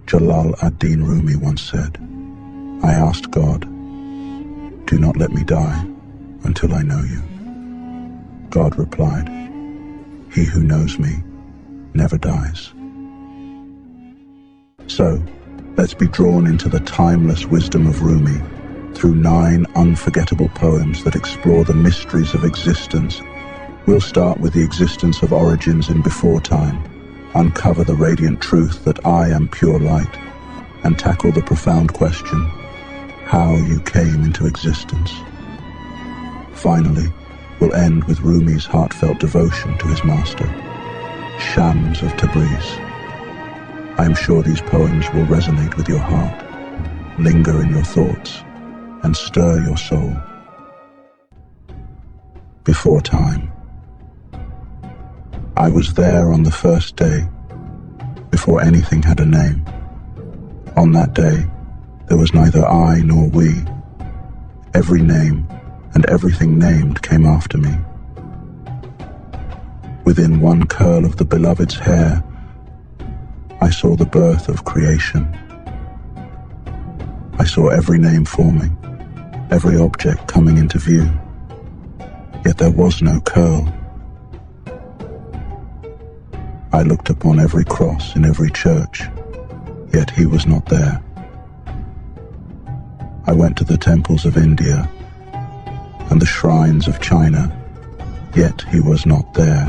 Jalal ad-Din Rumi once said, "I asked God, do not let me die until I know you." God replied, "He who knows me never dies." So, let's be drawn into the timeless wisdom of Rumi through 9 unforgettable poems that explore the mysteries of existence. We'll start with the existence of origins in before time, uncover the radiant truth that I am pure light, and tackle the profound question, how you came into existence. Finally, we'll end with Rumi's heartfelt devotion to his master, Shams of Tabriz. I am sure these poems will resonate with your heart, linger in your thoughts, and stir your soul. Before time. I was there on the first day, before anything had a name. On that day, there was neither I nor we. Every name and everything named came after me. Within one curl of the beloved's hair, I saw the birth of creation. I saw every name forming, every object coming into view. Yet there was no curl. I looked upon every cross in every church, yet he was not there. I went to the temples of India and the shrines of China, yet he was not there.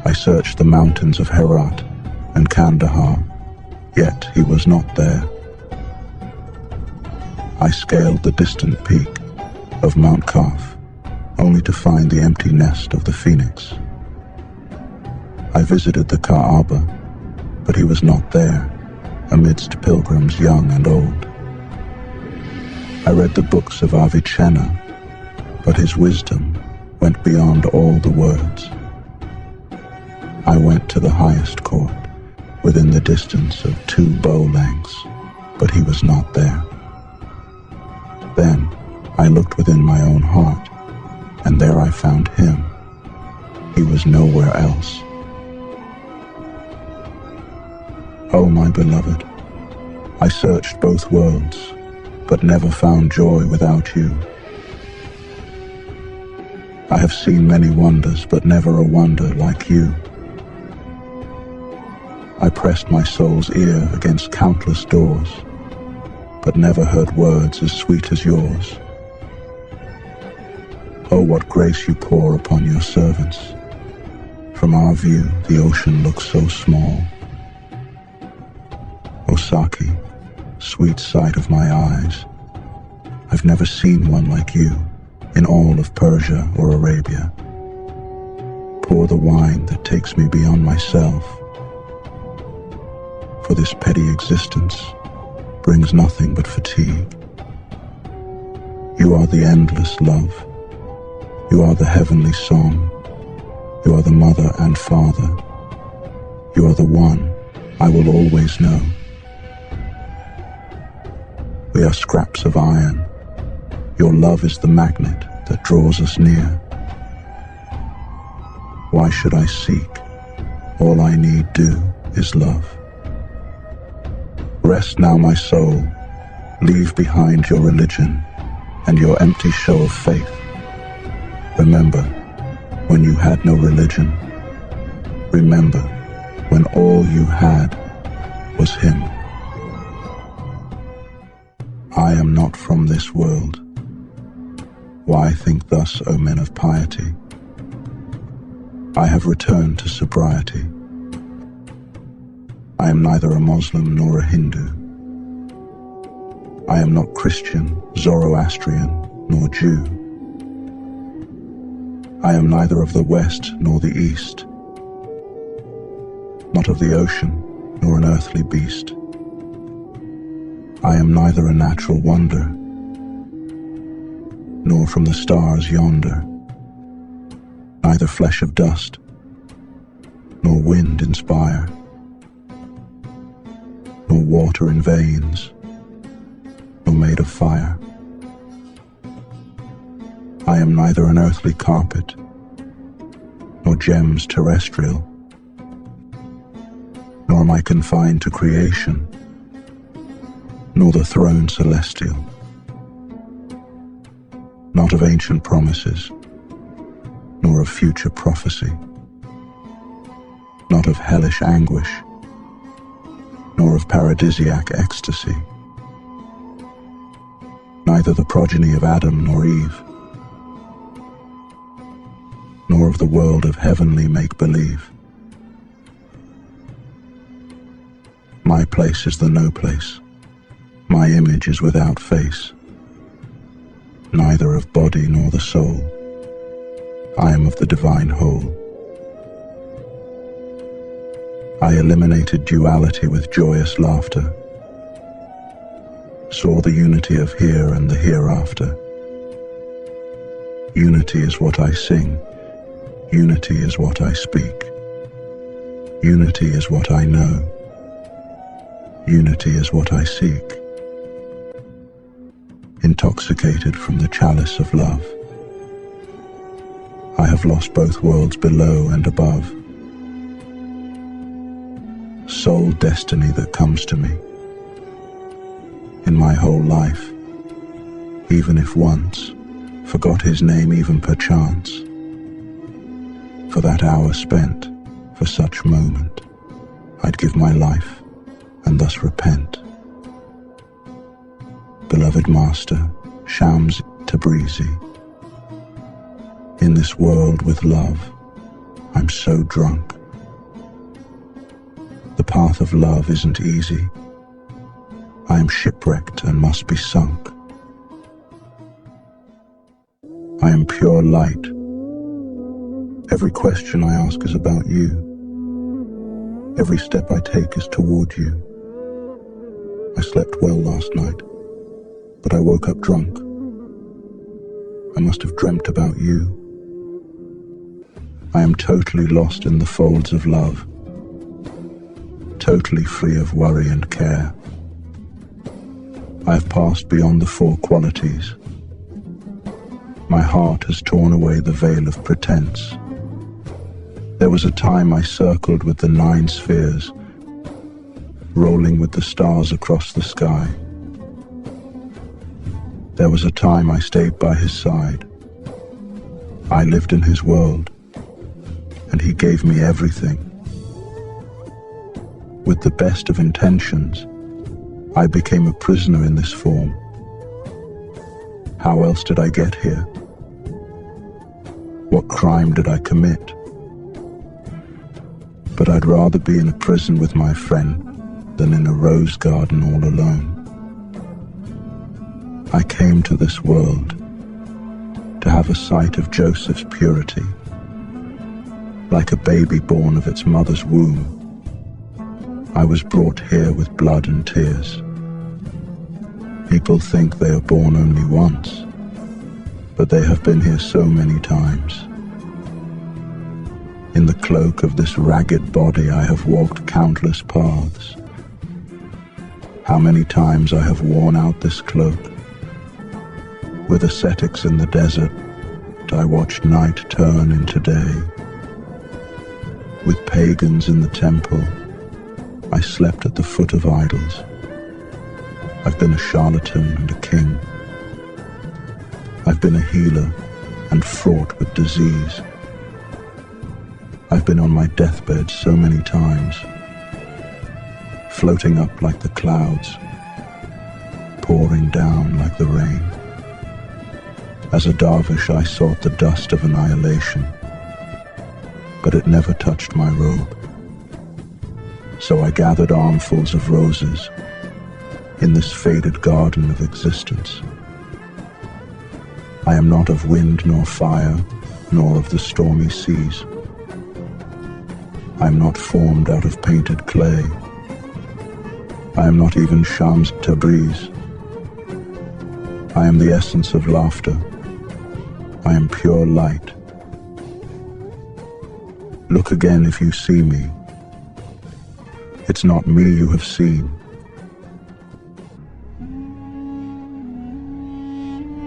I searched the mountains of Herat and Kandahar, yet he was not there. I scaled the distant peak of Mount Kaf, only to find the empty nest of the phoenix. I visited the Kaaba, but he was not there, amidst pilgrims young and old. I read the books of Avicenna, but his wisdom went beyond all the words. I went to the highest court, within the distance of 2 bow lengths, but he was not there. Then I looked within my own heart, and there I found him. He was nowhere else. Oh, my beloved, I searched both worlds, but never found joy without you. I have seen many wonders, but never a wonder like you. I pressed my soul's ear against countless doors, but never heard words as sweet as yours. Oh, what grace you pour upon your servants. From our view, the ocean looks so small. O Saki, sweet sight of my eyes, I've never seen one like you in all of Persia or Arabia. Pour the wine that takes me beyond myself, for this petty existence brings nothing but fatigue. You are the endless love. You are the heavenly song. You are the mother and father. You are the one I will always know. We are scraps of iron. Your love is the magnet that draws us near. Why should I seek? All I need do is love. Rest now, my soul. Leave behind your religion and your empty show of faith. Remember when you had no religion. Remember when all you had was him. I am not from this world. Why think thus, O men of piety? I have returned to sobriety. I am neither a Muslim nor a Hindu. I am not Christian, Zoroastrian, nor Jew. I am neither of the West nor the East, not of the ocean nor an earthly beast. I am neither a natural wonder, nor from the stars yonder, neither flesh of dust, nor wind inspire, nor water in veins, nor made of fire. I am neither an earthly carpet, nor gems terrestrial, nor am I confined to creation, nor the throne celestial, not of ancient promises, nor of future prophecy, not of hellish anguish, nor of paradisiac ecstasy, neither the progeny of Adam nor Eve, nor of the world of heavenly make-believe. My place is the no place. My image is without face, neither of body nor the soul. I am of the divine whole. I eliminated duality with joyous laughter, saw the unity of here and the hereafter. Unity is what I sing, unity is what I speak, unity is what I know, unity is what I seek. Intoxicated from the chalice of love, I have lost both worlds below and above. Sole destiny that comes to me in my whole life, even if once forgot his name even perchance. For that hour spent, for such moment, I'd give my life and thus repent. Beloved Master, Shams Tabrizi, in this world with love, I'm so drunk. The path of love isn't easy. I am shipwrecked and must be sunk. I am pure light. Every question I ask is about you. Every step I take is toward you. I slept well last night, but I woke up drunk. I must have dreamt about you. I am totally lost in the folds of love, totally free of worry and care. I have passed beyond the four qualities. My heart has torn away the veil of pretense. There was a time I circled with the 9 spheres, rolling with the stars across the sky. There was a time I stayed by his side. I lived in his world, and he gave me everything. With the best of intentions, I became a prisoner in this form. How else did I get here? What crime did I commit? But I'd rather be in a prison with my friend than in a rose garden all alone. I came to this world to have a sight of Joseph's purity. Like a baby born of its mother's womb, I was brought here with blood and tears. People think they are born only once, but they have been here so many times. In the cloak of this ragged body I have walked countless paths. How many times I have worn out this cloak. With ascetics in the desert, I watched night turn into day. With pagans in the temple, I slept at the foot of idols. I've been a charlatan and a king. I've been a healer and fraught with disease. I've been on my deathbed so many times, floating up like the clouds, pouring down like the rain. As a dervish I sought the dust of annihilation, but it never touched my robe. So I gathered armfuls of roses in this faded garden of existence. I am not of wind nor fire, nor of the stormy seas. I am not formed out of painted clay. I am not even Shams Tabriz. I am the essence of laughter. I am pure light. Look again if you see me. It's not me you have seen.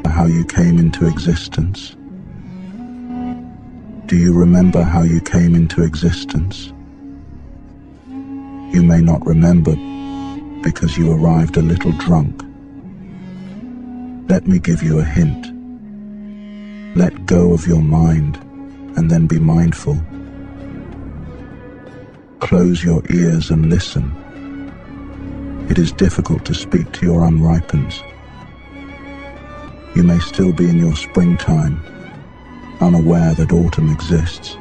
How you came into existence. Do you remember how you came into existence? You may not remember because you arrived a little drunk. Let me give you a hint. Let go of your mind and then be mindful. Close your ears and listen. It is difficult to speak to your unripens. You may still be in your springtime, unaware that autumn exists.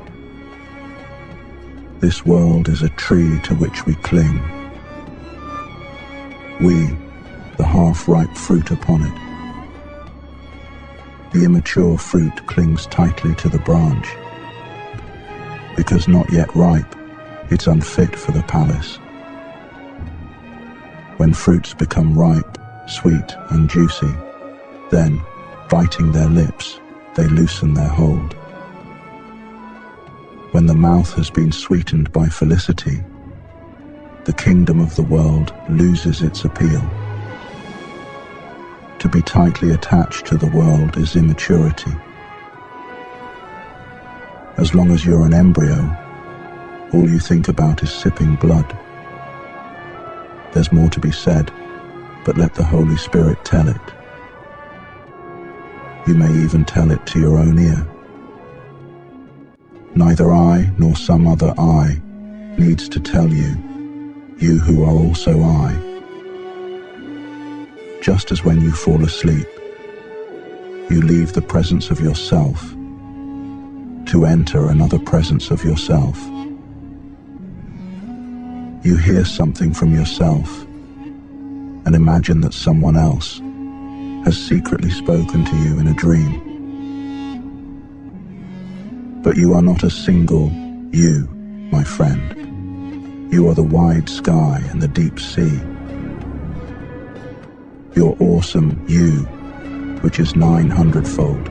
This world is a tree to which we cling. We, the half-ripe fruit upon it. The immature fruit clings tightly to the branch. Because not yet ripe, it's unfit for the palace. When fruits become ripe, sweet and juicy, then, biting their lips, they loosen their hold. When the mouth has been sweetened by felicity, the kingdom of the world loses its appeal. To be tightly attached to the world is immaturity. As long as you're an embryo, all you think about is sipping blood. There's more to be said, but let the Holy Spirit tell it. You may even tell it to your own ear. Neither I nor some other I needs to tell you, you who are also I. Just as when you fall asleep, you leave the presence of yourself to enter another presence of yourself. You hear something from yourself and imagine that someone else has secretly spoken to you in a dream. But you are not a single you, my friend. You are the wide sky and the deep sea. Your awesome you, which is 900-fold,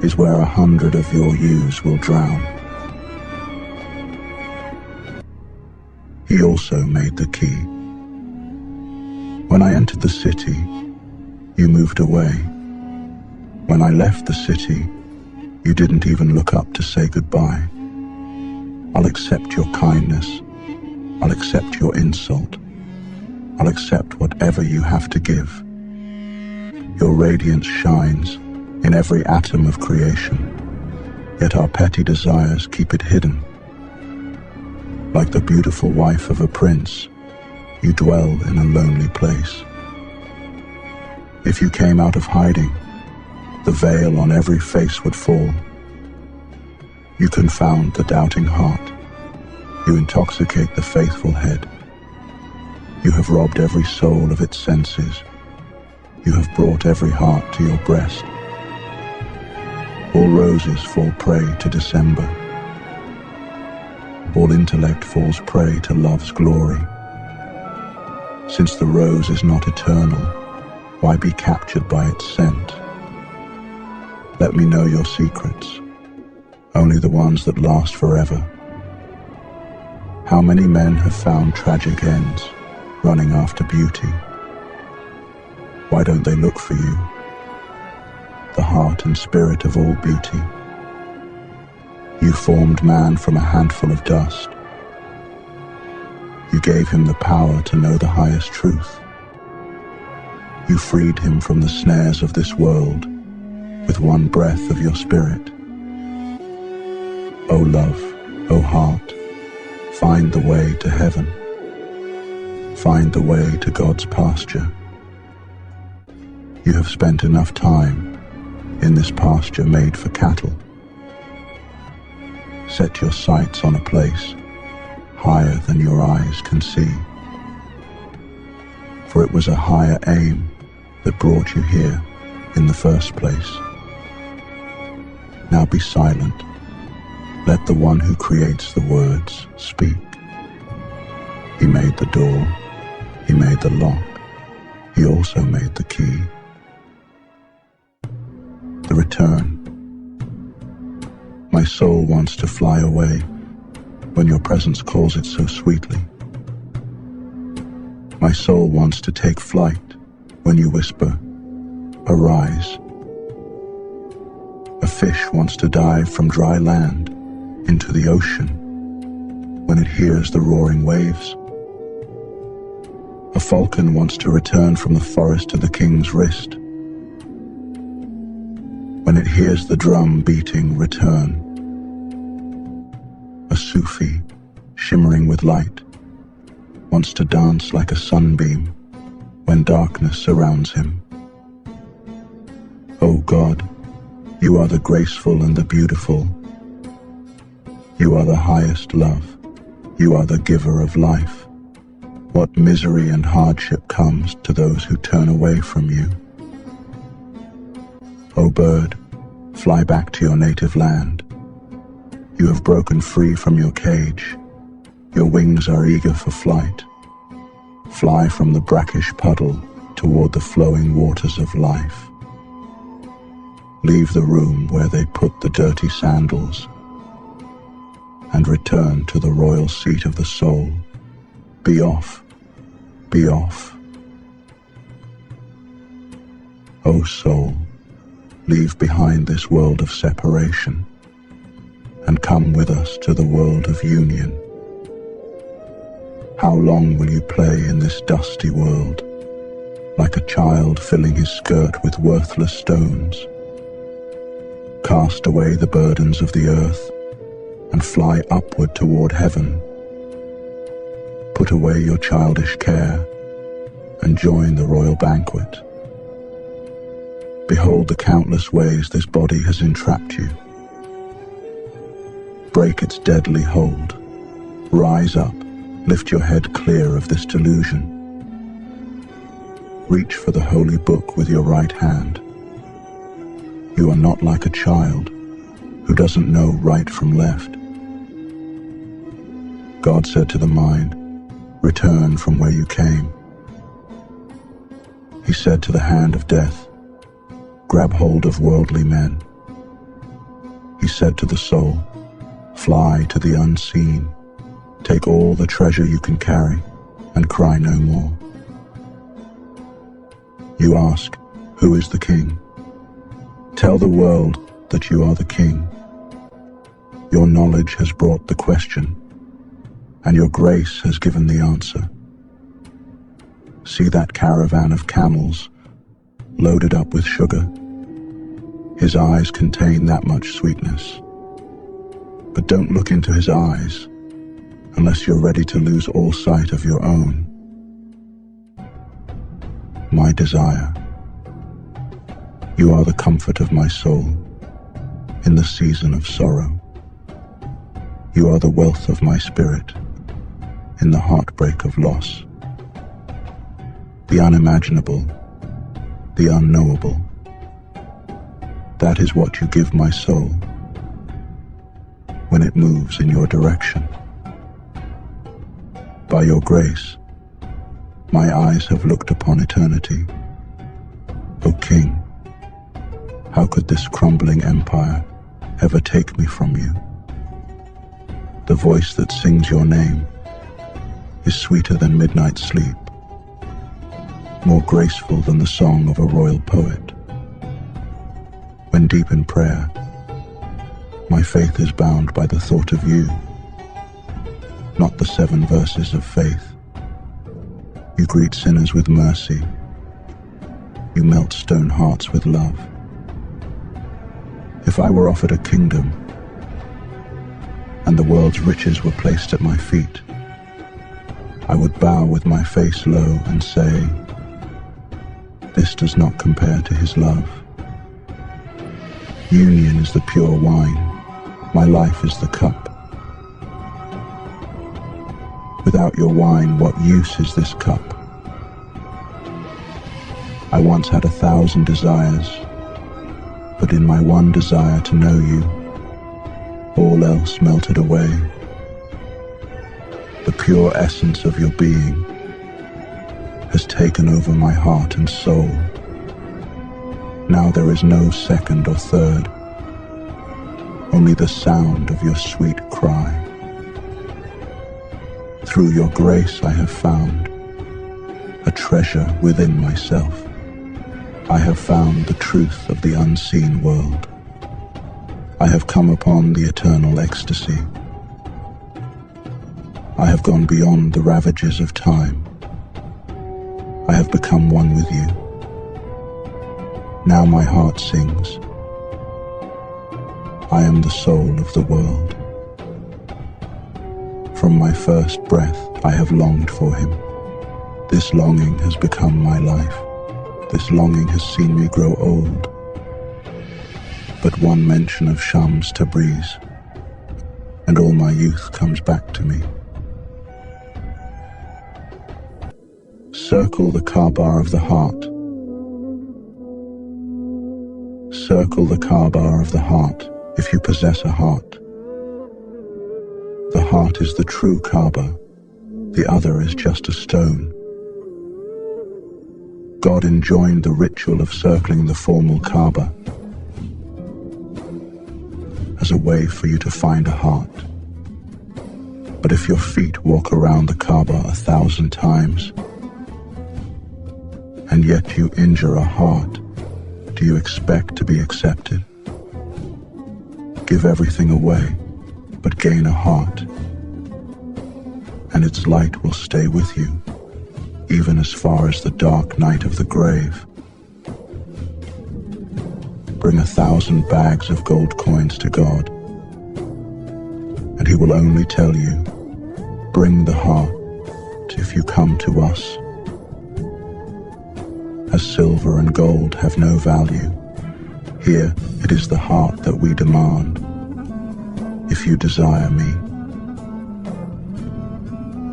is where 100 of your yous will drown. He also made the key. When I entered the city, you moved away. When I left the city, you didn't even look up to say goodbye. I'll accept your kindness. I'll accept your insult. I'll accept whatever you have to give. Your radiance shines in every atom of creation, yet our petty desires keep it hidden. Like the beautiful wife of a prince, you dwell in a lonely place. If you came out of hiding, the veil on every face would fall. You confound the doubting heart. You intoxicate the faithful head. You have robbed every soul of its senses. You have brought every heart to your breast. All roses fall prey to December. All intellect falls prey to love's glory. Since the rose is not eternal, why be captured by its scent? Let me know your secrets, only the ones that last forever. How many men have found tragic ends, running after beauty? Why don't they look for you, the heart and spirit of all beauty? You formed man from a handful of dust. You gave him the power to know the highest truth. You freed him from the snares of this world with one breath of your spirit. O love, O heart, find the way to heaven. Find the way to God's pasture. You have spent enough time in this pasture made for cattle. Set your sights on a place higher than your eyes can see. For it was a higher aim that brought you here in the first place. Now be silent. Let the one who creates the words speak. He made the door. He made the lock. He also made the key. The return. My soul wants to fly away when your presence calls it so sweetly. My soul wants to take flight when you whisper, arise. A fish wants to dive from dry land into the ocean when it hears the roaring waves. falcon wants to return from the forest to the king's wrist. When it hears the drum beating return, a Sufi, shimmering with light, wants to dance like a sunbeam when darkness surrounds him. O God, you are the graceful and the beautiful. You are the highest love. You are the giver of life. What misery and hardship comes to those who turn away from you. O bird, fly back to your native land. You have broken free from your cage. Your wings are eager for flight. Fly from the brackish puddle toward the flowing waters of life. Leave the room where they put the dirty sandals and return to the royal seat of the soul. Be off, be off. O soul, leave behind this world of separation and come with us to the world of union. How long will you play in this dusty world, like a child filling his skirt with worthless stones? Cast away the burdens of the earth and fly upward toward heaven. Put away your childish care and join the royal banquet. Behold the countless ways this body has entrapped you. Break its deadly hold. Rise up, lift your head clear of this delusion. Reach for the holy book with your right hand. You are not like a child who doesn't know right from left. God said to the mind, return from where you came. He said to the hand of death, grab hold of worldly men. He said to the soul, fly to the unseen. Take all the treasure you can carry and cry no more. You ask, who is the king? Tell the world that you are the king. Your knowledge has brought the question, and your grace has given the answer. See that caravan of camels loaded up with sugar? His eyes contain that much sweetness. But don't look into his eyes unless you're ready to lose all sight of your own. My desire, you are the comfort of my soul in the season of sorrow. You are the wealth of my spirit in the heartbreak of loss. The unimaginable, the unknowable, that is what you give my soul when it moves in your direction. By your grace, my eyes have looked upon eternity. O King, how could this crumbling empire ever take me from you? The voice that sings your name is sweeter than midnight sleep, more graceful than the song of a royal poet. When deep in prayer, my faith is bound by the thought of you, not the 7 verses of faith. You greet sinners with mercy. You melt stone hearts with love. If I were offered a kingdom and the world's riches were placed at my feet, I would bow with my face low and say, this does not compare to his love. Union is the pure wine. My life is the cup. Without your wine, what use is this cup? I once had 1,000 desires, but in my one desire to know you, all else melted away. The pure essence of your being has taken over my heart and soul. Now there is no second or third, only the sound of your sweet cry. Through your grace I have found a treasure within myself. I have found the truth of the unseen world. I have come upon the eternal ecstasy. I have gone beyond the ravages of time. I have become one with you. Now my heart sings. I am the soul of the world. From my first breath, I have longed for him. This longing has become my life. This longing has seen me grow old. But one mention of Shams Tabriz, and all my youth comes back to me. Circle the Kaaba of the heart. Circle the Kaaba of the heart if you possess a heart. The heart is the true Kaaba, the other is just a stone. God enjoined the ritual of circling the formal Kaaba as a way for you to find a heart. But if your feet walk around the Kaaba 1,000 times, and yet you injure a heart, do you expect to be accepted? Give everything away, but gain a heart, and its light will stay with you, even as far as the dark night of the grave. Bring 1,000 bags of gold coins to God, and he will only tell you, bring the heart if you come to us. As silver and gold have no value, here it is the heart that we demand, if you desire me.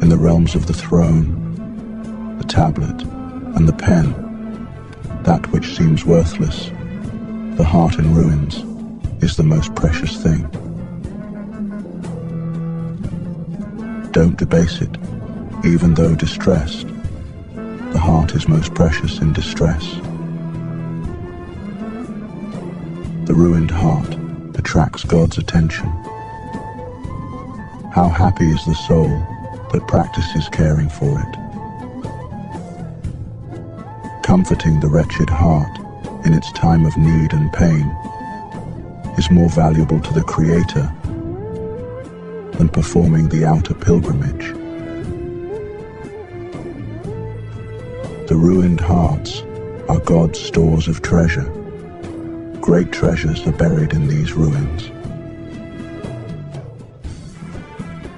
In the realms of the throne, the tablet, and the pen, that which seems worthless, the heart in ruins, is the most precious thing. Don't debase it, even though distressed. The heart is most precious in distress. The ruined heart attracts God's attention. How happy is the soul that practices caring for it. Comforting the wretched heart in its time of need and pain is more valuable to the Creator than performing the outer pilgrimage. The ruined hearts are God's stores of treasure. Great treasures are buried in these ruins.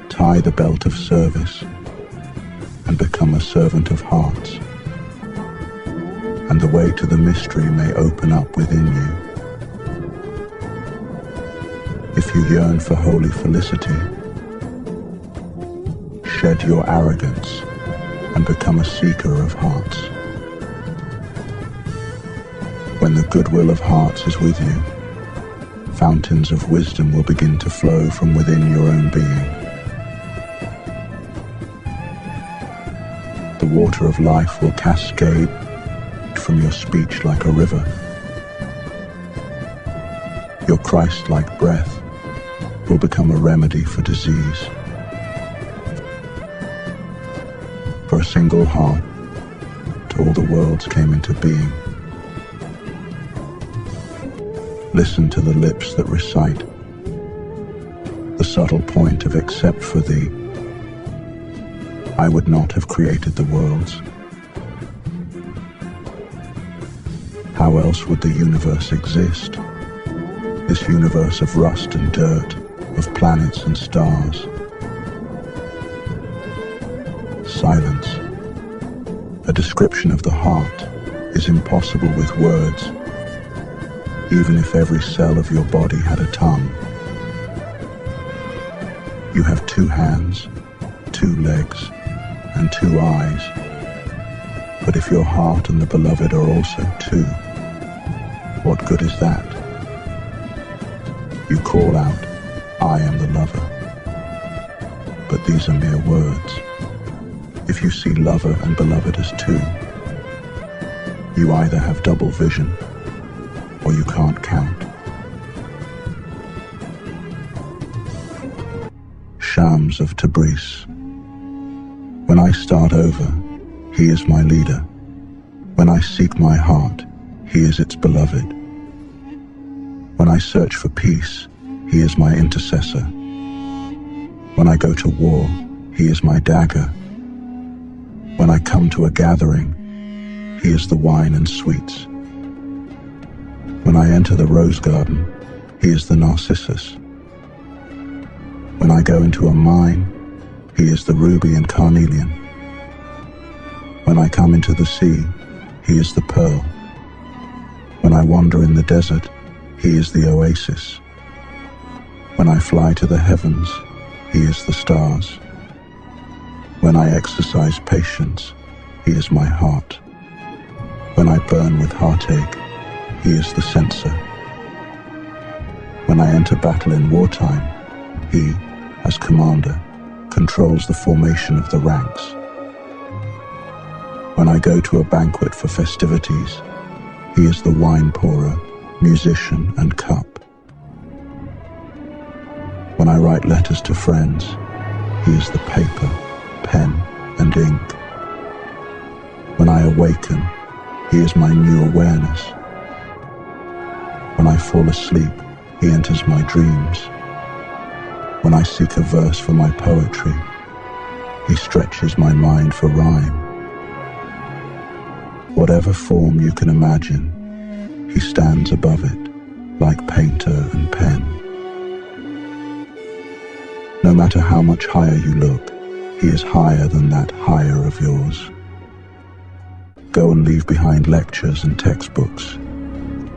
Tie the belt of service and become a servant of hearts, and the way to the mystery may open up within you. If you yearn for holy felicity, shed your arrogance and become a seeker of hearts. When the goodwill of hearts is with you, fountains of wisdom will begin to flow from within your own being. The water of life will cascade from your speech like a river. Your Christ-like breath will become a remedy for disease. For a single heart, all the worlds came into being. Listen to the lips that recite the subtle point of except for thee, I would not have created the worlds. How else would the universe exist? This universe of rust and dirt, of planets and stars. Silence. A description of the heart is impossible with words, even if every cell of your body had a tongue. You have 2 hands, 2 legs, and 2 eyes. But if your heart and the beloved are also 2, what good is that? You call out, I am the lover. But these are mere words. If you see lover and beloved as 2, you either have double vision or you can't count. Shams of Tabriz. When I start over, he is my leader. When I seek my heart, he is its beloved. When I search for peace, he is my intercessor. When I go to war, he is my dagger. When I come to a gathering, he is the wine and sweets. When I enter the rose garden, he is the narcissus. When I go into a mine, he is the ruby and carnelian. When I come into the sea, he is the pearl. When I wander in the desert, he is the oasis. When I fly to the heavens, he is the stars. When I exercise patience, he is my heart. When I burn with heartache, he is the censer. When I enter battle in wartime, he, as commander, controls the formation of the ranks. When I go to a banquet for festivities, he is the wine pourer, musician, and cup. When I write letters to friends, he is the paper, pen, and ink. When I awaken, he is my new awareness. When I fall asleep, he enters my dreams. When I seek a verse for my poetry, he stretches my mind for rhyme. Whatever form you can imagine, he stands above it, like painter and pen. No matter how much higher you look, he is higher than that higher of yours. Go and leave behind lectures and textbooks.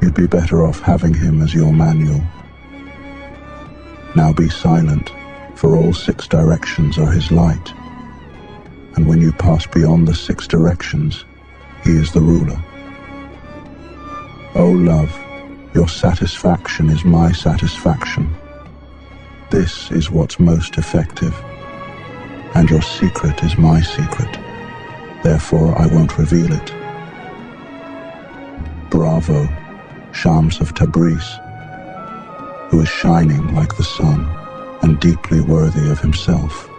You'd be better off having him as your manual. Now be silent, for all 6 directions are his light. And when you pass beyond the 6 directions, he is the ruler. O love, your satisfaction is my satisfaction. This is what's most effective, and your secret is my secret. Therefore, I won't reveal it. Bravo, Shams of Tabriz, who is shining like the sun and deeply worthy of himself.